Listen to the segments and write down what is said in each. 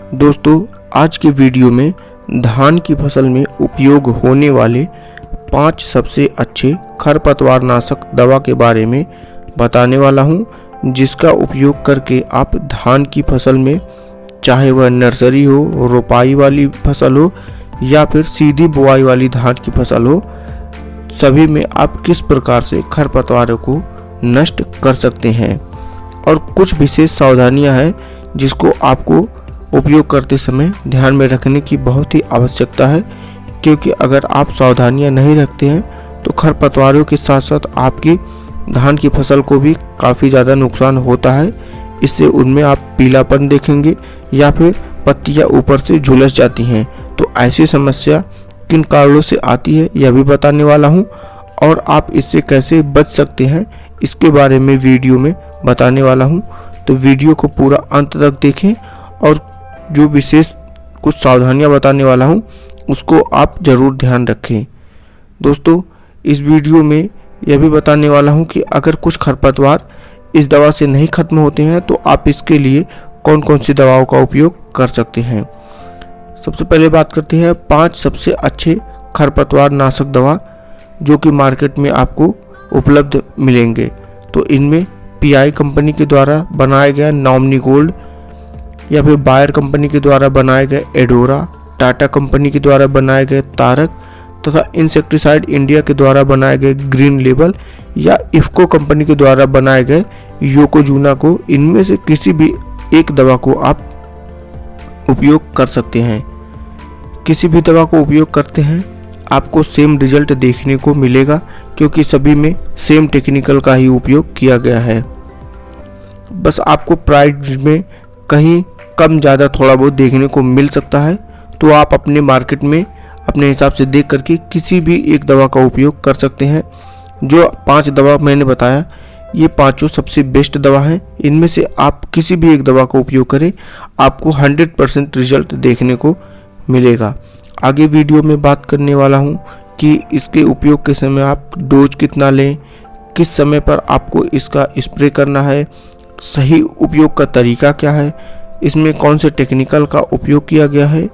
दोस्तों, आज के वीडियो में धान की फसल में उपयोग होने वाले 5 सबसे अच्छे खरपतवार नाशक दवा के बारे में बताने वाला हूं, जिसका उपयोग करके आप धान की फसल में, चाहे वह नर्सरी हो, रोपाई वाली फसल हो या फिर सीधी बुआई वाली धान की फसल हो, सभी में आप किस प्रकार से खरपतवारों को नष्ट कर सकते हैं। और कुछ विशेष सावधानियां हैं जिसको आपको उपयोग करते समय ध्यान में रखने की बहुत ही आवश्यकता है, क्योंकि अगर आप सावधानियां नहीं रखते हैं तो खरपतवारों के साथ साथ आपकी धान की फसल को भी काफ़ी ज़्यादा नुकसान होता है। इससे उनमें आप पीलापन देखेंगे या फिर पत्तियां ऊपर से झुलस जाती हैं। तो ऐसी समस्या किन कारणों से आती है यह भी बताने वाला हूं, और आप इससे कैसे बच सकते हैं इसके बारे में वीडियो में बताने वाला हूं। तो वीडियो को पूरा अंत तक देखें, और जो विशेष कुछ सावधानियां बताने वाला हूं उसको आप ज़रूर ध्यान रखें। दोस्तों, इस वीडियो में यह भी बताने वाला हूं कि अगर कुछ खरपतवार इस दवा से नहीं खत्म होते हैं तो आप इसके लिए कौन कौन सी दवाओं का उपयोग कर सकते हैं। सबसे पहले बात करते हैं 5 सबसे अच्छे खरपतवार नाशक दवा जो कि मार्केट में आपको उपलब्ध मिलेंगे। तो इनमें पीआई कंपनी के द्वारा बनाया गया नॉमनी गोल्ड, या फिर बायर कंपनी के द्वारा बनाए गए एडोरा, टाटा कंपनी के द्वारा बनाए गए तारक, तथा इंसेक्टिसाइड इंडिया के द्वारा बनाए गए ग्रीन लेबल, या इफ्को कंपनी के द्वारा बनाए गए योकोजुना को, इनमें से किसी भी एक दवा को आप उपयोग कर सकते हैं। किसी भी दवा को उपयोग करते हैं आपको सेम रिजल्ट देखने को मिलेगा, क्योंकि सभी में सेम टेक्निकल का ही उपयोग किया गया है। बस आपको प्राइस में कहीं कम ज़्यादा थोड़ा बहुत देखने को मिल सकता है, तो आप अपने मार्केट में अपने हिसाब से देख करके किसी भी एक दवा का उपयोग कर सकते हैं। जो 5 दवा मैंने बताया ये पांचों सबसे बेस्ट दवा हैं। इनमें से आप किसी भी एक दवा का उपयोग करें, आपको 100% रिजल्ट देखने को मिलेगा। आगे वीडियो में बात करने वाला हूं कि इसके उपयोग के समय आप डोज कितना लें, किस समय पर आपको इसका स्प्रे करना है, सही उपयोग का तरीका क्या है, इसमें कौन से टेक्निकल का उपयोग किया गया है,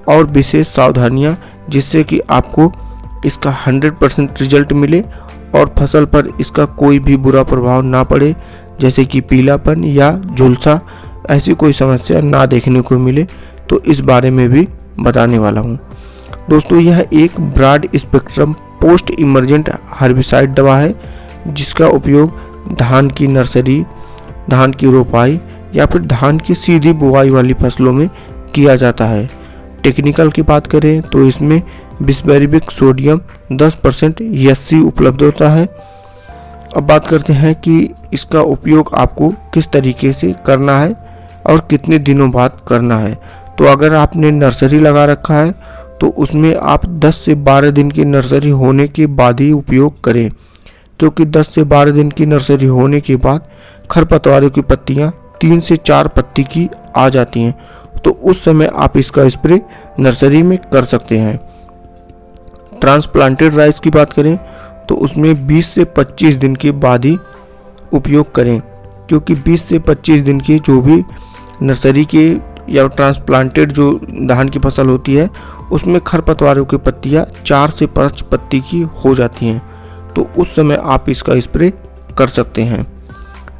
और विशेष सावधानियां जिससे कि आपको इसका 100% रिजल्ट मिले और फसल पर इसका कोई भी बुरा प्रभाव ना पड़े, जैसे कि पीलापन या झुलसा, ऐसी कोई समस्या ना देखने को मिले। तो इस बारे में भी बताने वाला हूँ। दोस्तों, यह एक broad spectrum post emergent herbicide दवा है जिसका उपयोग धान की नर्सरी, धान की रोपाई या फिर धान की सीधी बुआई वाली फसलों में किया जाता है। टेक्निकल की बात करें तो इसमें बिस्बेरिबिक सोडियम 10% ESC उपलब्ध होता है। अब बात करते हैं कि इसका उपयोग आपको किस तरीके से करना है और कितने दिनों बाद करना है। तो अगर आपने नर्सरी लगा रखा है तो उसमें आप 10 से 12 दिन की नर्सरी होने के बाद ही उपयोग करें, क्योंकि 10 से 12 दिन की नर्सरी होने के बाद खरपतवारों की पत्तियां 3 से 4 पत्ती की आ जाती हैं, तो उस समय आप इसका स्प्रे नर्सरी में कर सकते हैं। ट्रांसप्लांटेड राइस की बात करें तो उसमें 20 से 25 दिन के बाद ही उपयोग करें, क्योंकि 20 से 25 दिन की जो भी नर्सरी के या ट्रांसप्लांटेड जो धान की फसल होती है उसमें खरपतवारों की पत्तियां 4 से 5 पत्ती की हो जाती हैं, तो उस समय आप इसका स्प्रे कर सकते हैं।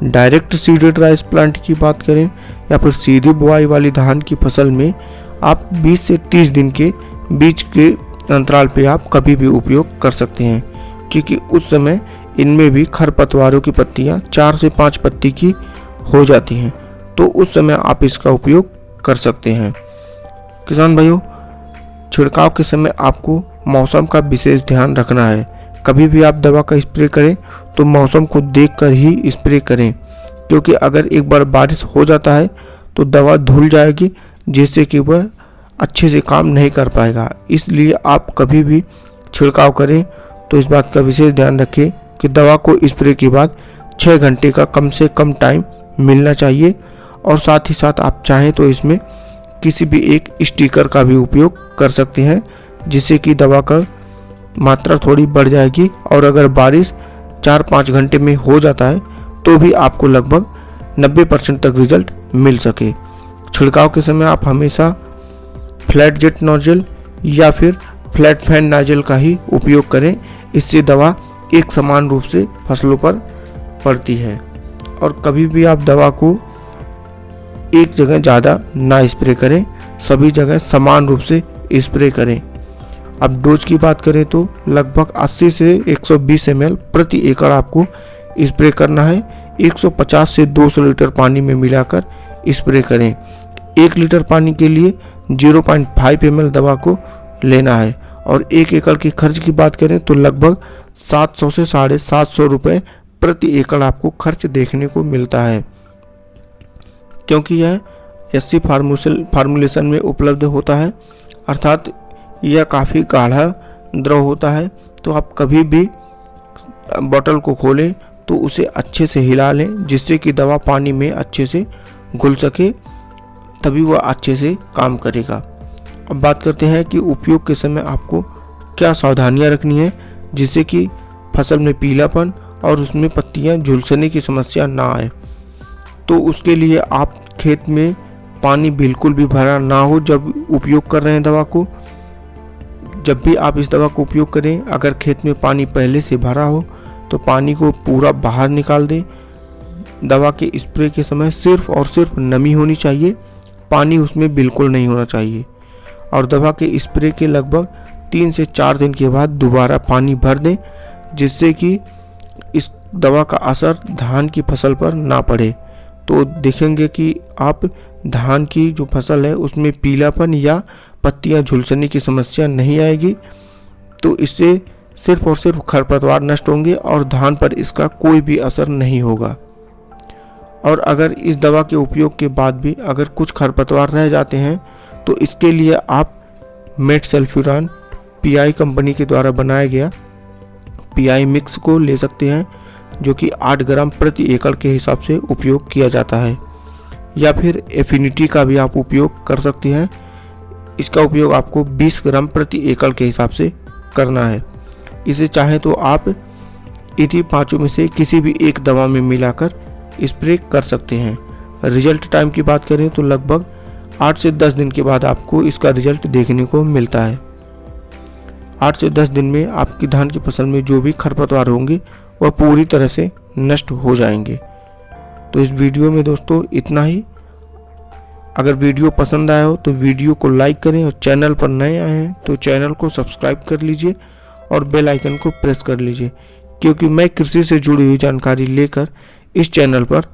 डायरेक्ट सीडेड राइस प्लांट की बात करें या फिर सीधी बुआई वाली धान की फसल में आप 20 से 30 दिन के बीच के अंतराल पे आप कभी भी उपयोग कर सकते हैं, क्योंकि उस समय इनमें भी खरपतवारों की पत्तियां 4 से 5 पत्ती की हो जाती हैं, तो उस समय आप इसका उपयोग कर सकते हैं। किसान भाइयों, छिड़काव के समय आपको मौसम का विशेष ध्यान रखना है। कभी भी आप दवा का स्प्रे करें तो मौसम को देखकर ही स्प्रे करें, क्योंकि अगर एक बार बारिश हो जाता है तो दवा धुल जाएगी, जिससे कि वह अच्छे से काम नहीं कर पाएगा। इसलिए आप कभी भी छिड़काव करें तो इस बात का विशेष ध्यान रखें कि दवा को स्प्रे के बाद 6 घंटे का कम से कम टाइम मिलना चाहिए, और साथ ही साथ आप चाहें तो इसमें किसी भी एक स्टिकर का भी उपयोग कर सकते हैं, जिससे कि दवा का मात्रा थोड़ी बढ़ जाएगी। और अगर बारिश 4-5 घंटे में हो जाता है तो भी आपको लगभग 90% तक रिजल्ट मिल सके। छिड़काव के समय आप हमेशा फ्लैट जेट नोजल या फिर फ्लैट फैन नोजल का ही उपयोग करें। इससे दवा एक समान रूप से फसलों पर पड़ती है। और कभी भी आप दवा को एक जगह ज़्यादा ना स्प्रे करें, सभी जगह समान रूप से स्प्रे करें। अब डोज की बात करें तो लगभग 80 से 120 ml प्रति एकड़ आपको स्प्रे करना है। 150 से 200 लीटर पानी में मिलाकर स्प्रे करें। 1 लीटर पानी के लिए 0.5 ml दवा को लेना है। और 1 एकड़ की खर्च की बात करें तो लगभग 700 से 750 रुपये प्रति एकड़ आपको खर्च देखने को मिलता है। क्योंकि यह एससी फार्मूलेशन में उपलब्ध होता है, अर्थात यह काफ़ी गाढ़ा द्रव होता है। तो आप कभी भी बोतल को खोलें तो उसे अच्छे से हिला लें, जिससे कि दवा पानी में अच्छे से घुल सके, तभी वह अच्छे से काम करेगा। अब बात करते हैं कि उपयोग के समय आपको क्या सावधानियां रखनी है, जिससे कि फसल में पीलापन और उसमें पत्तियां झुलसने की समस्या ना आए। तो उसके लिए आप खेत में पानी बिल्कुल भी भरा ना हो जब उपयोग कर रहे हैं दवा को। जब भी आप इस दवा को उपयोग करें, अगर खेत में पानी पहले से भरा हो तो पानी को पूरा बाहर निकाल दें। दवा के स्प्रे के समय सिर्फ और सिर्फ नमी होनी चाहिए, पानी उसमें बिल्कुल नहीं होना चाहिए। और दवा के स्प्रे के लगभग 3 से 4 दिन के बाद दोबारा पानी भर दें, जिससे कि इस दवा का असर धान की फसल पर ना पड़े। तो देखेंगे कि आप धान की जो फसल है उसमें पीलापन या पत्तियां झुलसने की समस्या नहीं आएगी। तो इससे सिर्फ और सिर्फ खरपतवार नष्ट होंगे और धान पर इसका कोई भी असर नहीं होगा। और अगर इस दवा के उपयोग के बाद भी अगर कुछ खरपतवार रह जाते हैं तो इसके लिए आप मेटसल्फ्यूरान पीआई कंपनी के द्वारा बनाया गया पीआई मिक्स को ले सकते हैं, जो कि 8 ग्राम प्रति एकड़ के हिसाब से उपयोग किया जाता है। या फिर एफिनिटी का भी आप उपयोग कर सकते हैं। इसका उपयोग आपको 20 ग्राम प्रति एकड़ के हिसाब से करना है। इसे चाहे तो आप इन्हीं पाँचों में से किसी भी एक दवा में मिलाकर स्प्रे कर सकते हैं। रिजल्ट टाइम की बात करें तो लगभग 8 से 10 दिन के बाद आपको इसका रिजल्ट देखने को मिलता है। 8 से 10 दिन में आपकी धान की फसल में जो भी खरपतवार होंगे वह पूरी तरह से नष्ट हो जाएंगे। तो इस वीडियो में दोस्तों इतना ही। अगर वीडियो पसंद आया हो तो वीडियो को लाइक करें और चैनल पर नए आए हैं तो चैनल को सब्सक्राइब कर लीजिए और बेल आइकन को प्रेस कर लीजिए, क्योंकि मैं कृषि से जुड़ी हुई जानकारी लेकर इस चैनल पर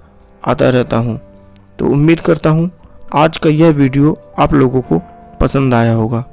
आता रहता हूं। तो उम्मीद करता हूं आज का यह वीडियो आप लोगों को पसंद आया होगा।